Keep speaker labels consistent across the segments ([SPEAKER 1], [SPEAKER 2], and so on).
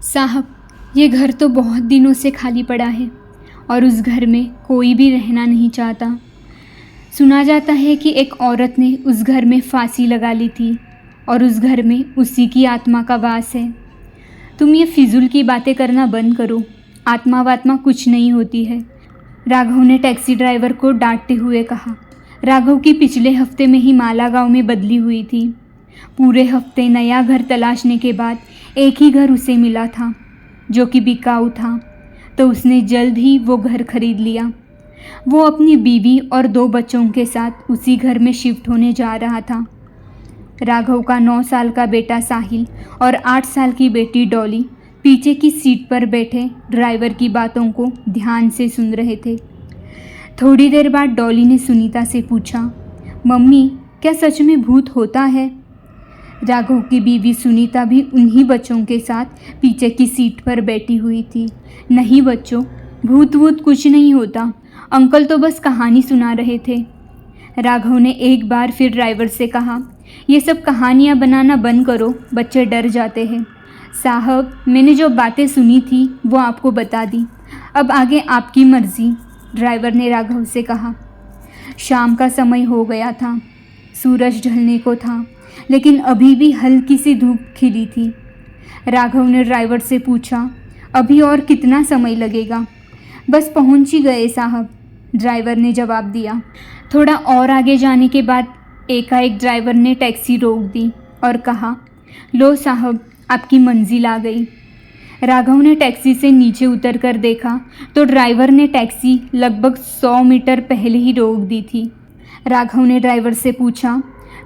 [SPEAKER 1] साहब, ये घर तो बहुत दिनों से खाली पड़ा है और उस घर में कोई भी रहना नहीं चाहता। सुना जाता है कि एक औरत ने उस घर में फांसी लगा ली थी और उस घर में उसी की आत्मा का वास है। तुम ये फिजूल की बातें करना बंद करो। आत्मा वात्मा कुछ नहीं होती है, राघव ने टैक्सी ड्राइवर को डांटते हुए कहा। राघव की पिछले हफ्ते में ही माला गांव में बदली हुई थी। पूरे हफ्ते नया घर तलाशने के बाद एक ही घर उसे मिला था जो कि बिकाऊ था, तो उसने जल्द ही वो घर खरीद लिया। वो अपनी बीवी और 2 बच्चों के साथ उसी घर में शिफ्ट होने जा रहा था। राघव का 9 साल का बेटा साहिल और 8 साल की बेटी डॉली पीछे की सीट पर बैठे ड्राइवर की बातों को ध्यान से सुन रहे थे। थोड़ी देर बाद डॉली ने सुनीता से पूछा, मम्मी, क्या सच में भूत होता है? राघव की बीवी सुनीता भी उन्हीं बच्चों के साथ पीछे की सीट पर बैठी हुई थी। नहीं बच्चों, भूत वूत कुछ नहीं होता, अंकल तो बस कहानी सुना रहे थे। राघव ने एक बार फिर ड्राइवर से कहा, ये सब कहानियाँ बनाना बंद करो, बच्चे डर जाते हैं। साहब, मैंने जो बातें सुनी थी वो आपको बता दी, अब आगे आपकी मर्ज़ी, ड्राइवर ने राघव से कहा। शाम का समय हो गया था, सूरज ढलने को था, लेकिन अभी भी हल्की सी धूप खिली थी। राघव ने ड्राइवर से पूछा, अभी और कितना समय लगेगा? बस पहुंच ही गए साहब, ड्राइवर ने जवाब दिया। थोड़ा और आगे जाने के बाद एकाएक ड्राइवर ने टैक्सी रोक दी और कहा, लो साहब, आपकी मंजिल आ गई। राघव ने टैक्सी से नीचे उतर कर देखा तो ड्राइवर ने टैक्सी लगभग 100 मीटर पहले ही रोक दी थी। राघव ने ड्राइवर से पूछा,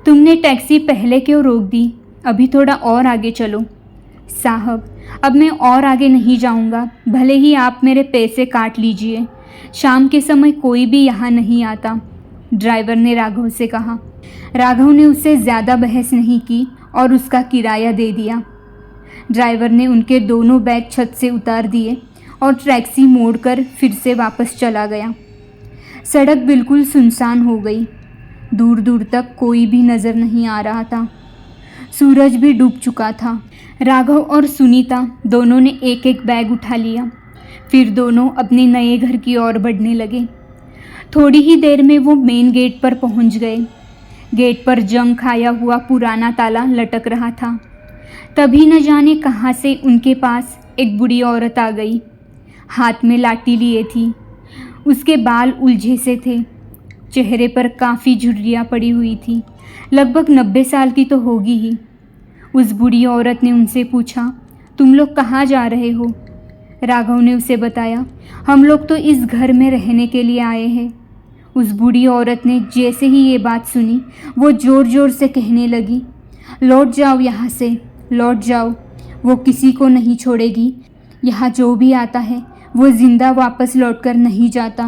[SPEAKER 1] तुमने टैक्सी पहले क्यों रोक दी? अभी थोड़ा और आगे चलो। साहब, अब मैं और आगे नहीं जाऊंगा, भले ही आप मेरे पैसे काट लीजिए, शाम के समय कोई भी यहाँ नहीं आता, ड्राइवर ने राघव से कहा। राघव ने उससे ज़्यादा बहस नहीं की और उसका किराया दे दिया। ड्राइवर ने उनके दोनों बैग छत से उतार दिए और टैक्सी मोड़कर फिर से वापस चला गया। सड़क बिल्कुल सुनसान हो गई, दूर दूर तक कोई भी नज़र नहीं आ रहा था। सूरज भी डूब चुका था। राघव और सुनीता दोनों ने एक एक बैग उठा लिया, फिर दोनों अपने नए घर की ओर बढ़ने लगे। थोड़ी ही देर में वो मेन गेट पर पहुंच गए। गेट पर जंग खाया हुआ पुराना ताला लटक रहा था। तभी न जाने कहाँ से उनके पास एक बूढ़ी औरत आ गई। हाथ में लाठी लिए थी, उसके बाल उलझे से थे, चेहरे पर काफ़ी झुर्रियाँ पड़ी हुई थी, लगभग 90 साल की तो होगी ही। उस बूढ़ी औरत ने उनसे पूछा, तुम लोग कहाँ जा रहे हो? राघव ने उसे बताया, हम लोग तो इस घर में रहने के लिए आए हैं। उस बूढ़ी औरत ने जैसे ही ये बात सुनी वो ज़ोर ज़ोर से कहने लगी, लौट जाओ यहाँ से, लौट जाओ, वो किसी को नहीं छोड़ेगी। यहाँ जो भी आता है वो ज़िंदा वापस लौट कर नहीं जाता।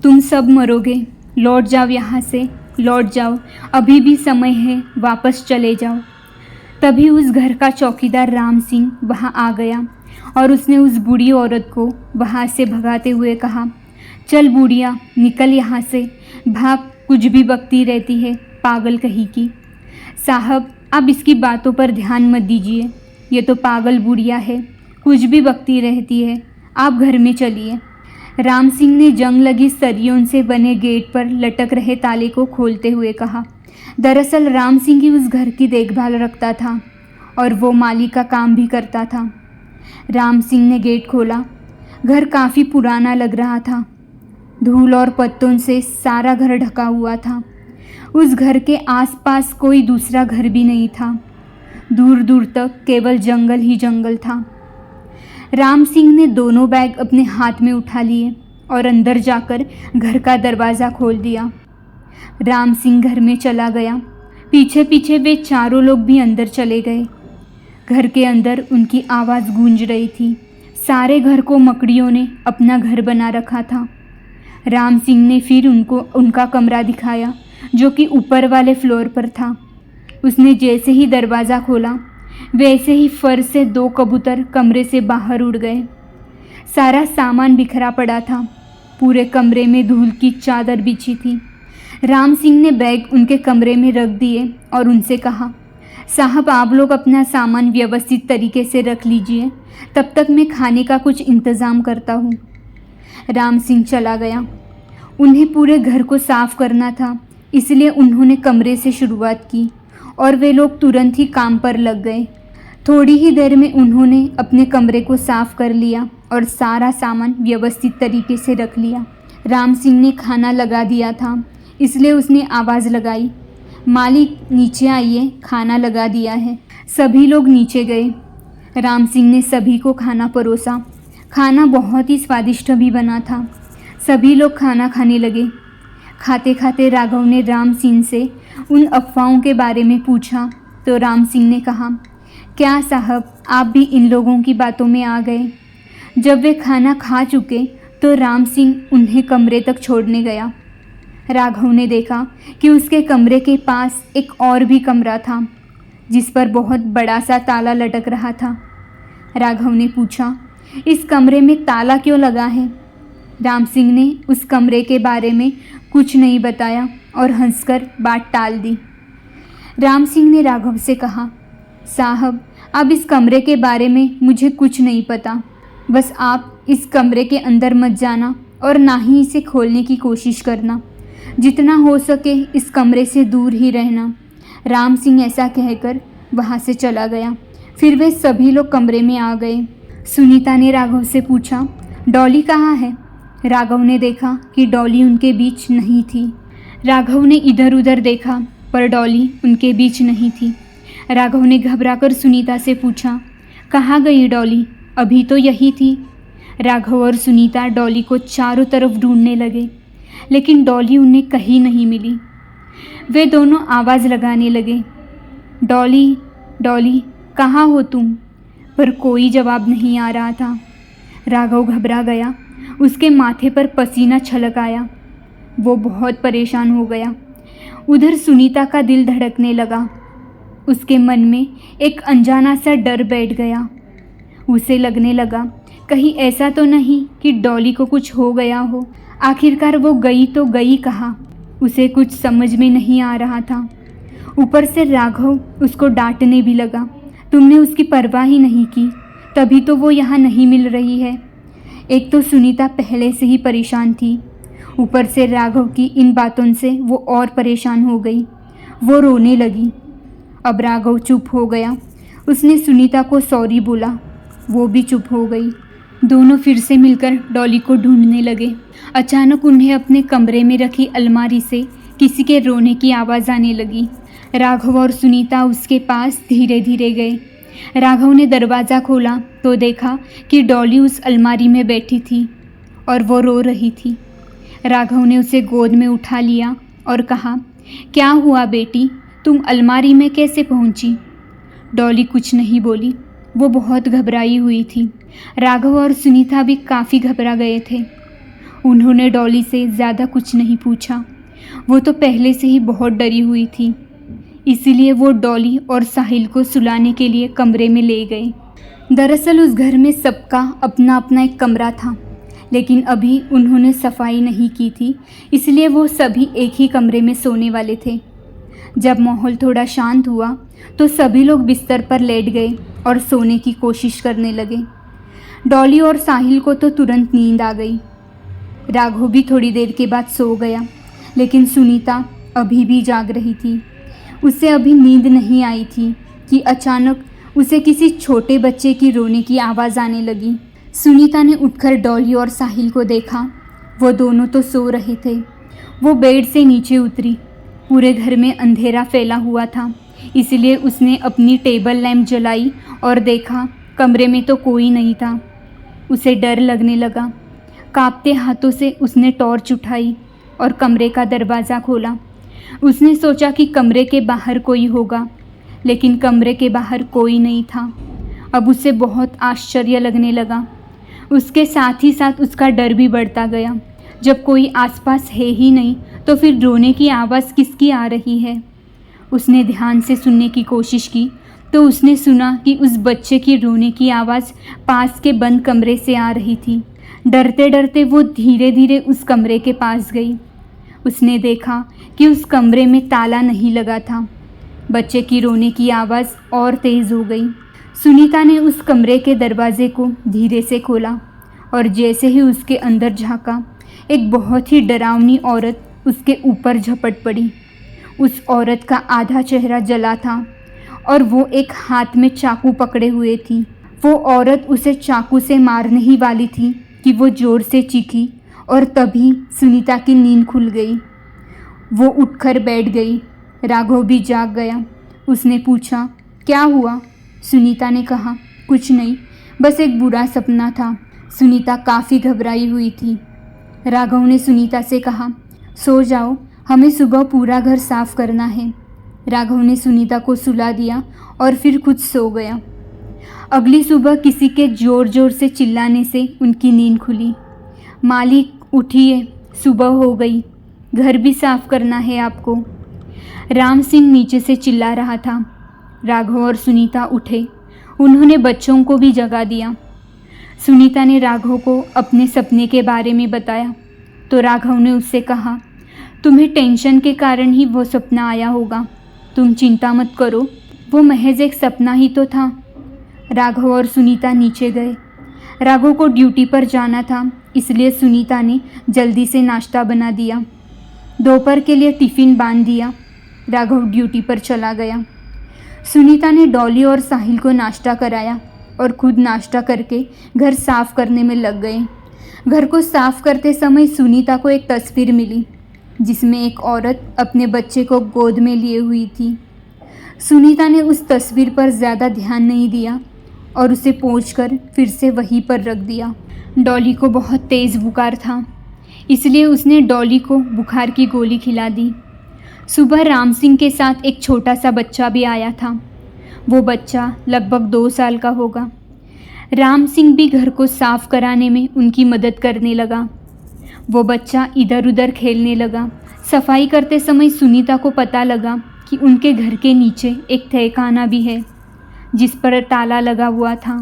[SPEAKER 1] तुम सब मरोगे, लौट जाओ यहाँ से, लौट जाओ, अभी भी समय है, वापस चले जाओ। तभी उस घर का चौकीदार राम सिंह वहाँ आ गया और उसने उस बूढ़ी औरत को वहाँ से भगाते हुए कहा, चल बूढ़िया, निकल यहाँ से, भाग, कुछ भी बकती रहती है, पागल कहीं की। साहब, आप इसकी बातों पर ध्यान मत दीजिए, ये तो पागल बुढ़िया है, कुछ भी बकती रहती है, आप घर में चलिए। राम सिंह ने जंग लगी सरियों से बने गेट पर लटक रहे ताले को खोलते हुए कहा। दरअसल राम सिंह ही उस घर की देखभाल रखता था और वो माली का काम भी करता था। राम सिंह ने गेट खोला। घर काफ़ी पुराना लग रहा था, धूल और पत्तों से सारा घर ढका हुआ था। उस घर के आसपास कोई दूसरा घर भी नहीं था, दूर दूर तक केवल जंगल ही जंगल था। राम सिंह ने दोनों बैग अपने हाथ में उठा लिए और अंदर जाकर घर का दरवाज़ा खोल दिया। राम सिंह घर में चला गया, पीछे पीछे वे चारों लोग भी अंदर चले गए। घर के अंदर उनकी आवाज़ गूंज रही थी। सारे घर को मकड़ियों ने अपना घर बना रखा था। राम सिंह ने फिर उनको उनका कमरा दिखाया जो कि ऊपर वाले फ्लोर पर था। उसने जैसे ही दरवाज़ा खोला वैसे ही फर से 2 कबूतर कमरे से बाहर उड़ गए। सारा सामान बिखरा पड़ा था, पूरे कमरे में धूल की चादर बिछी थी। राम सिंह ने बैग उनके कमरे में रख दिए और उनसे कहा, साहब, आप लोग अपना सामान व्यवस्थित तरीके से रख लीजिए, तब तक मैं खाने का कुछ इंतज़ाम करता हूँ। राम सिंह चला गया। उन्हें पूरे घर को साफ करना था, इसलिए उन्होंने कमरे से शुरुआत की और वे लोग तुरंत ही काम पर लग गए। थोड़ी ही देर में उन्होंने अपने कमरे को साफ कर लिया और सारा सामान व्यवस्थित तरीके से रख लिया। राम सिंह ने खाना लगा दिया था, इसलिए उसने आवाज़ लगाई, मालिक नीचे आइए, खाना लगा दिया है। सभी लोग नीचे गए। राम सिंह ने सभी को खाना परोसा। खाना बहुत ही स्वादिष्ट भी बना था। सभी लोग खाना खाने लगे। खाते खाते राघव ने राम सिंह से उन अफवाहों के बारे में पूछा तो राम सिंह ने कहा, क्या साहब, आप भी इन लोगों की बातों में आ गए? जब वे खाना खा चुके तो राम सिंह उन्हें कमरे तक छोड़ने गया। राघव ने देखा कि उसके कमरे के पास एक और भी कमरा था, जिस पर बहुत बड़ा सा ताला लटक रहा था। राघव ने पूछा, इस कमरे में ताला क्यों लगा है? राम सिंह ने उस कमरे के बारे में कुछ नहीं बताया और हंसकर बात टाल दी। राम सिंह ने राघव से कहा, साहब, अब इस कमरे के बारे में मुझे कुछ नहीं पता। बस आप इस कमरे के अंदर मत जाना और ना ही इसे खोलने की कोशिश करना। जितना हो सके इस कमरे से दूर ही रहना। राम सिंह ऐसा कहकर वहाँ से चला गया। फिर वे सभी लोग कमरे में आ गए। सुनीता ने राघव से पूछा, डॉली कहाँ है? राघव ने देखा कि डॉली उनके बीच नहीं थी। राघव ने इधर उधर देखा पर डॉली उनके बीच नहीं थी। राघव ने घबराकर सुनीता से पूछा, कहाँ गई डॉली? अभी तो यही थी। राघव और सुनीता डॉली को चारों तरफ ढूंढने लगे, लेकिन डॉली उन्हें कहीं नहीं मिली। वे दोनों आवाज़ लगाने लगे, डॉली, डॉली, कहाँ हो तुम? पर कोई जवाब नहीं आ रहा था। राघव घबरा गया। उसके माथे पर पसीना छलक आया। वो बहुत परेशान हो गया। उधर सुनीता का दिल धड़कने लगा। उसके मन में एक अनजाना सा डर बैठ गया। उसे लगने लगा, कहीं ऐसा तो नहीं कि डॉली को कुछ हो गया हो। आखिरकार वो गई तो गई कहाँ? उसे कुछ समझ में नहीं आ रहा था। ऊपर से राघव उसको डांटने भी लगा, तुमने उसकी परवाह ही नहीं की, तभी तो वो यहाँ नहीं मिल रही है। एक तो सुनीता पहले से ही परेशान थी, ऊपर से राघव की इन बातों से वो और परेशान हो गई। वो रोने लगी। अब राघव चुप हो गया। उसने सुनीता को सॉरी बोला, वो भी चुप हो गई। दोनों फिर से मिलकर डॉली को ढूंढने लगे। अचानक उन्हें अपने कमरे में रखी अलमारी से किसी के रोने की आवाज़ आने लगी। राघव और सुनीता उसके पास धीरे धीरे गए। राघव ने दरवाज़ा खोला तो देखा कि डॉली उस अलमारी में बैठी थी और वो रो रही थी। राघव ने उसे गोद में उठा लिया और कहा, क्या हुआ बेटी, तुम अलमारी में कैसे पहुंची? डॉली कुछ नहीं बोली। वो बहुत घबराई हुई थी। राघव और सुनीता भी काफ़ी घबरा गए थे। उन्होंने डॉली से ज़्यादा कुछ नहीं पूछा। वो तो पहले से ही बहुत डरी हुई थी, इसीलिए वो डॉली और साहिल को सुलाने के लिए कमरे में ले गए। दरअसल उस घर में सबका अपना अपना एक कमरा था, लेकिन अभी उन्होंने सफाई नहीं की थी, इसलिए वो सभी एक ही कमरे में सोने वाले थे। जब माहौल थोड़ा शांत हुआ तो सभी लोग बिस्तर पर लेट गए और सोने की कोशिश करने लगे। डॉली और साहिल को तो तुरंत नींद आ गई। राघव भी थोड़ी देर के बाद सो गया, लेकिन सुनीता अभी भी जाग रही थी। उसे अभी नींद नहीं आई थी कि अचानक उसे किसी छोटे बच्चे की रोने की आवाज़ आने लगी। सुनीता ने उठकर डॉली और साहिल को देखा। वो दोनों तो सो रहे थे। वो बेड से नीचे उतरी। पूरे घर में अंधेरा फैला हुआ था, इसलिए उसने अपनी टेबल लैंप जलाई और देखा कमरे में तो कोई नहीं था। उसे डर लगने लगा। कांपते हाथों से उसने टॉर्च उठाई और कमरे का दरवाज़ा खोला। उसने सोचा कि कमरे के बाहर कोई होगा, लेकिन कमरे के बाहर कोई नहीं था। अब उसे बहुत आश्चर्य लगने लगा। उसके साथ ही साथ उसका डर भी बढ़ता गया। जब कोई आसपास है ही नहीं तो फिर रोने की आवाज़ किसकी आ रही है? उसने ध्यान से सुनने की कोशिश की तो उसने सुना कि उस बच्चे की रोने की आवाज़ पास के बंद कमरे से आ रही थी। डरते डरते वो धीरे धीरे उस कमरे के पास गई। उसने देखा कि उस कमरे में ताला नहीं लगा था। बच्चे की रोने की आवाज़ और तेज़ हो गई। सुनीता ने उस कमरे के दरवाजे को धीरे से खोला और जैसे ही उसके अंदर झांका, एक बहुत ही डरावनी औरत उसके ऊपर झपट पड़ी। उस औरत का आधा चेहरा जला था और वो एक हाथ में चाकू पकड़े हुए थी। वो औरत उसे चाकू से मारने ही वाली थी कि वो ज़ोर से चीखी और तभी सुनीता की नींद खुल गई। वो उठकर बैठ गई। राघव भी जाग गया। उसने पूछा, क्या हुआ? सुनीता ने कहा, कुछ नहीं, बस एक बुरा सपना था। सुनीता काफ़ी घबराई हुई थी। राघव ने सुनीता से कहा, सो जाओ, हमें सुबह पूरा घर साफ करना है। राघव ने सुनीता को सुला दिया और फिर खुद सो गया। अगली सुबह किसी के ज़ोर ज़ोर से चिल्लाने से उनकी नींद खुली। मालिक उठिए, सुबह हो गई, घर भी साफ करना है आपको। राम सिंह नीचे से चिल्ला रहा था। राघव और सुनीता उठे। उन्होंने बच्चों को भी जगा दिया। सुनीता ने राघव को अपने सपने के बारे में बताया तो राघव ने उससे कहा, तुम्हें टेंशन के कारण ही वो सपना आया होगा, तुम चिंता मत करो, वो महज एक सपना ही तो था। राघव और सुनीता नीचे गए। राघव को ड्यूटी पर जाना था, इसलिए सुनीता ने जल्दी से नाश्ता बना दिया। दोपहर के लिए टिफ़िन बांध दिया। राघव ड्यूटी पर चला गया। सुनीता ने डॉली और साहिल को नाश्ता कराया और खुद नाश्ता करके घर साफ करने में लग गए। घर को साफ करते समय सुनीता को एक तस्वीर मिली जिसमें एक औरत अपने बच्चे को गोद में लिए हुई थी। सुनीता ने उस तस्वीर पर ज़्यादा ध्यान नहीं दिया और उसे पोंछकर फिर से वहीं पर रख दिया। डॉली को बहुत तेज़ बुखार था, इसलिए उसने डॉली को बुखार की गोली खिला दी। सुबह राम सिंह के साथ एक छोटा सा बच्चा भी आया था। वो बच्चा लगभग 2 साल का होगा। राम सिंह भी घर को साफ कराने में उनकी मदद करने लगा। वो बच्चा इधर उधर खेलने लगा। सफाई करते समय सुनीता को पता लगा कि उनके घर के नीचे एक तहखाना भी है जिस पर ताला लगा हुआ था।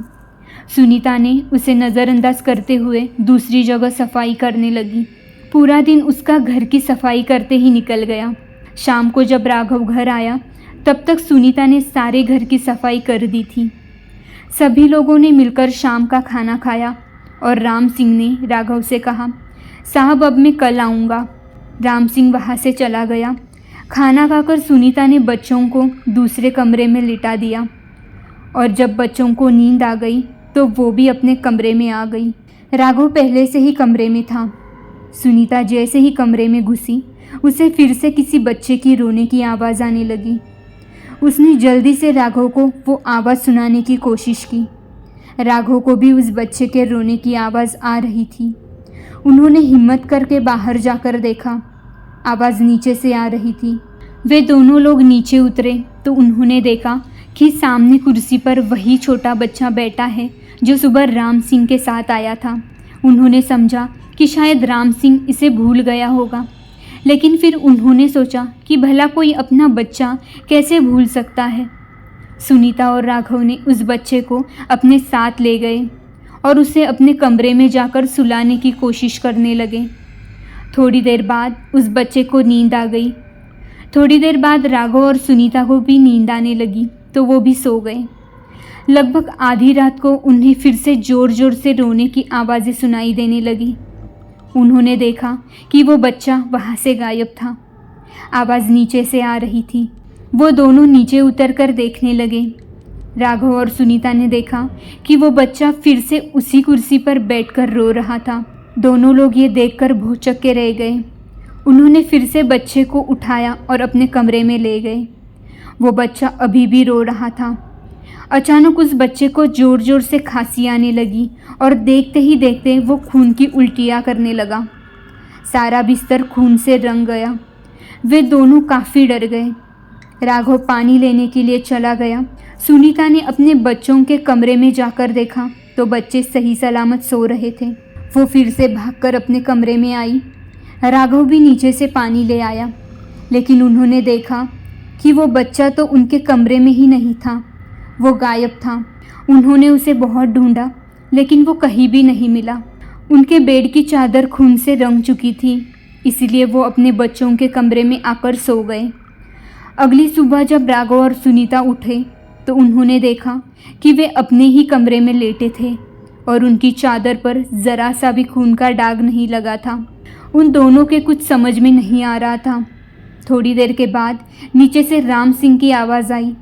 [SPEAKER 1] सुनीता ने उसे नज़रअंदाज करते हुए दूसरी जगह सफाई करने लगी। पूरा दिन उसका घर की सफाई करते ही निकल गया। शाम को जब राघव घर आया तब तक सुनीता ने सारे घर की सफाई कर दी थी। सभी लोगों ने मिलकर शाम का खाना खाया और राम सिंह ने राघव से कहा, साहब अब मैं कल आऊँगा। राम सिंह वहाँ से चला गया। खाना खाकर सुनीता ने बच्चों को दूसरे कमरे में लिटा दिया और जब बच्चों को नींद आ गई तो वो भी अपने कमरे में आ गई। राघव पहले से ही कमरे में था। सुनीता जैसे ही कमरे में घुसी, उसे फिर से किसी बच्चे की रोने की आवाज़ आने लगी। उसने जल्दी से राघव को वो आवाज़ सुनाने की कोशिश की। राघव को भी उस बच्चे के रोने की आवाज़ आ रही थी। उन्होंने हिम्मत करके बाहर जाकर देखा। आवाज़ नीचे से आ रही थी। वे दोनों लोग नीचे उतरे तो उन्होंने देखा कि सामने कुर्सी पर वही छोटा बच्चा बैठा है जो सुबह राम सिंह के साथ आया था। उन्होंने समझा कि शायद राम सिंह इसे भूल गया होगा, लेकिन फिर उन्होंने सोचा कि भला कोई अपना बच्चा कैसे भूल सकता है। सुनीता और राघव ने उस बच्चे को अपने साथ ले गए और उसे अपने कमरे में जाकर सुलाने की कोशिश करने लगे। थोड़ी देर बाद उस बच्चे को नींद आ गई। थोड़ी देर बाद राघव और सुनीता को भी नींद आने लगी तो वो भी सो गए। लगभग आधी रात को उन्हें फिर से ज़ोर ज़ोर से रोने की आवाज़ें सुनाई देने लगी। उन्होंने देखा कि वो बच्चा वहाँ से गायब था। आवाज़ नीचे से आ रही थी। वो दोनों नीचे उतरकर देखने लगे। राघव और सुनीता ने देखा कि वो बच्चा फिर से उसी कुर्सी पर बैठकर रो रहा था। दोनों लोग ये देखकर भौंचक के रह गए। उन्होंने फिर से बच्चे को उठाया और अपने कमरे में ले गए। वो बच्चा अभी भी रो रहा था। अचानक उस बच्चे को ज़ोर ज़ोर से खांसी आने लगी और देखते ही देखते वो खून की उल्टियाँ करने लगा। सारा बिस्तर खून से रंग गया। वे दोनों काफ़ी डर गए। राघव पानी लेने के लिए चला गया। सुनीता ने अपने बच्चों के कमरे में जाकर देखा तो बच्चे सही सलामत सो रहे थे। वो फिर से भागकर अपने कमरे में आई। राघव भी नीचे से पानी ले आया, लेकिन उन्होंने देखा कि वो बच्चा तो उनके कमरे में ही नहीं था, वो गायब था। उन्होंने उसे बहुत ढूंढा, लेकिन वो कहीं भी नहीं मिला। उनके बेड की चादर खून से रंग चुकी थी, इसलिए वो अपने बच्चों के कमरे में आकर सो गए। अगली सुबह जब राघव और सुनीता उठे तो उन्होंने देखा कि वे अपने ही कमरे में लेटे थे और उनकी चादर पर ज़रा सा भी खून का दाग नहीं लगा था। उन दोनों के कुछ समझ में नहीं आ रहा था। थोड़ी देर के बाद नीचे से राम सिंह की आवाज़ आई,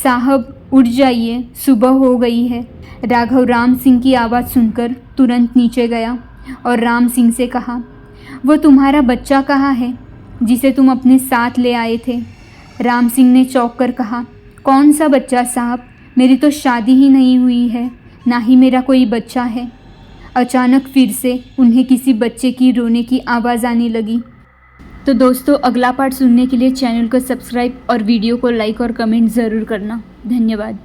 [SPEAKER 1] साहब उठ जाइए, सुबह हो गई है। राघव राम सिंह की आवाज़ सुनकर तुरंत नीचे गया और राम सिंह से कहा, वो तुम्हारा बच्चा कहाँ है जिसे तुम अपने साथ ले आए थे? राम सिंह ने चौंक कर कहा, कौन सा बच्चा साहब, मेरी तो शादी ही नहीं हुई है, ना ही मेरा कोई बच्चा है। अचानक फिर से उन्हें किसी बच्चे की रोने की आवाज़ आने लगी। तो दोस्तों, अगला पार्ट सुनने के लिए चैनल को सब्सक्राइब और वीडियो को लाइक और कमेंट ज़रूर करना। धन्यवाद।